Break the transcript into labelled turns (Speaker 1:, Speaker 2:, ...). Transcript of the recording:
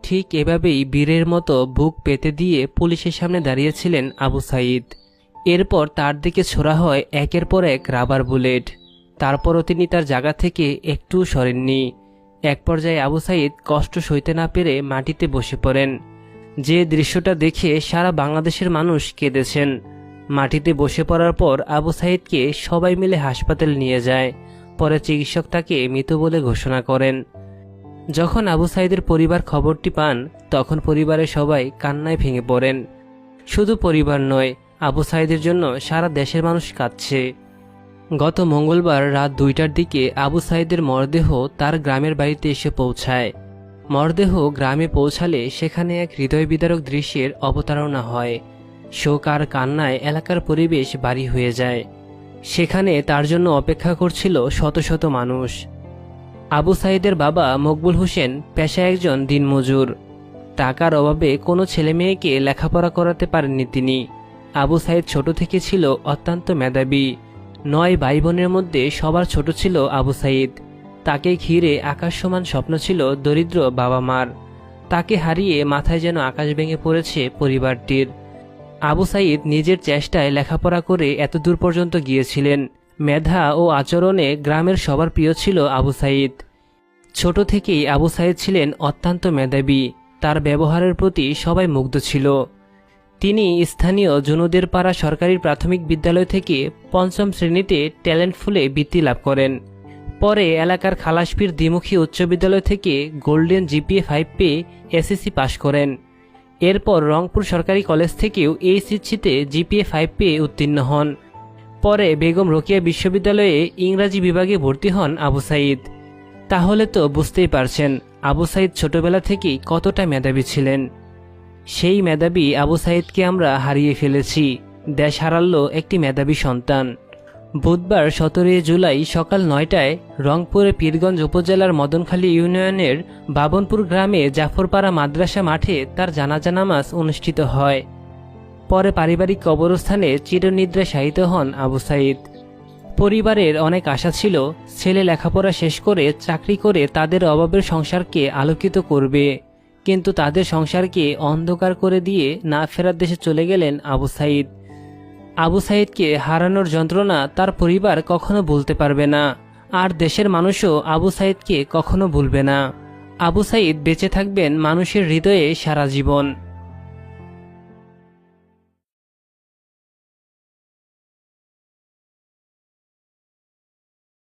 Speaker 1: ঠিক এভাবেই বীরের মতো বুক পেতে দিয়ে পুলিশের সামনে দাঁড়িয়েছিলেন আবু সাঈদ। এরপর তার দিকে ছোড়া হয় একের পর এক রাবার বুলেট। তারপরও তিনি তার জায়গা থেকে একটু সরেননি। এক পর্যায়ে আবু সাঈদ কষ্ট সইতে না পেরে মাটিতে বসে পড়েন। যে দৃশ্যটা দেখে সারা বাংলাদেশের মানুষ কেঁদেছেন। মাটিতে বসে পড়ার পর আবু সাঈদকে সবাই মিলে হাসপাতালে নিয়ে যায়। পরে চিকিৎসক তাকে মৃত বলে ঘোষণা করেন। যখন আবু সাঈদের পরিবার খবরটি পান, তখন পরিবারের সবাই কান্নায় ভেঙে পড়েন। শুধু পরিবার নয়, আবু সাঈদের জন্য সারা দেশের মানুষ কাঁদছে। গত মঙ্গলবার রাত 2টার দিকে আবু সাঈদের মরদেহ তার গ্রামের বাড়িতে এসে পৌঁছায়। মরদেহ গ্রামে পৌঁছালে সেখানে এক হৃদয় বিদারক দৃশ্যের অবতারণা হয়। শোক আর কান্নায় এলাকার পরিবেশ ভারী হয়ে যায়। সেখানে তার জন্য অপেক্ষা করছিল শত শত মানুষ। আবু সাঈদের বাবা মকবুল হোসেন পেশায় একজন দিনমজুর। টাকার অভাবে কোনো ছেলে মেয়েকে লেখাপড়া করাতে পারেননি তিনি। আবু সাঈদ ছোট থেকে ছিল অত্যন্ত মেধাবী। 9 ভাই বোনের মধ্যে সবার ছোট ছিল আবু সাঈদ। তাকে ঘিরে আকাশ সমান স্বপ্ন ছিল দরিদ্র বাবা মার। তাকে হারিয়ে মাথায় যেন আকাশ ভেঙে পড়েছে পরিবারটির। আবু সাঈদ নিজের চেষ্টায় লেখাপড়া করে এত দূর পর্যন্ত গিয়েছিলেন। মেধা ও আচরণে গ্রামের সবার প্রিয় ছিল আবু সাঈদ। ছোট থেকেই আবু সাঈদ ছিলেন অত্যন্ত মেধাবী। তার ব্যবহারের প্রতি সবাই মুগ্ধ ছিল। তিনি স্থানীয় জুনুদের পাড়া সরকারি প্রাথমিক বিদ্যালয় থেকে 5ম শ্রেণীতে ট্যালেন্ট ফুলে বৃত্তি লাভ করেন। পরে এলাকার খালাসপীর দ্বিমুখী উচ্চ বিদ্যালয় থেকে গোল্ডেন জিপিএ 5 পেয়ে এসএসসি পাশ করেন। এরপর রংপুর সরকারি কলেজ থেকেও এইচএসসিতে জিপিএ 5 পেয়ে উত্তীর্ণ হন। পরে বেগম রোকেয়া বিশ্ববিদ্যালয়ে ইংরাজি বিভাগে ভর্তি হন আবু সাঈদ। তাহলে তো বুঝতেই পারছেন আবু সাঈদ ছোটবেলা থেকেই কতটা মেধাবী ছিলেন। সেই মেধাবী আবু সাঈদকে আমরা হারিয়ে ফেলেছি। দেশ হারালো একটি মেধাবী সন্তান। বুধবার 17 জুলাই সকাল 9টায় রংপুরের পীরগঞ্জ উপজেলার মদনখালী ইউনিয়নের বাবনপুর গ্রামে জাফরপাড়া মাদ্রাসা মাঠে তার জানাজা নামাজ অনুষ্ঠিত হয়। পরে পারিবারিক কবরস্থানে চিরনিদ্রায় শায়িত হন আবু সাঈদ। পরিবারের অনেক আশা ছিল ছেলে লেখাপড়া শেষ করে চাকরি করে তাদের অভাবের সংসারকে আলোকিত করবে, কিন্তু তাদের সংসারকে অন্ধকার করে দিয়ে না ফেরার দেশে চলে গেলেন আবু সাঈদ। আবু সাঈদকে হারানোর যন্ত্রণা তার পরিবার কখনো ভুলতে পারবে না, আর দেশের মানুষও আবু সাঈদকে কখনো ভুলবে না। আবু সাঈদ বেঁচে থাকবেন মানুষের হৃদয়ে সারা জীবন।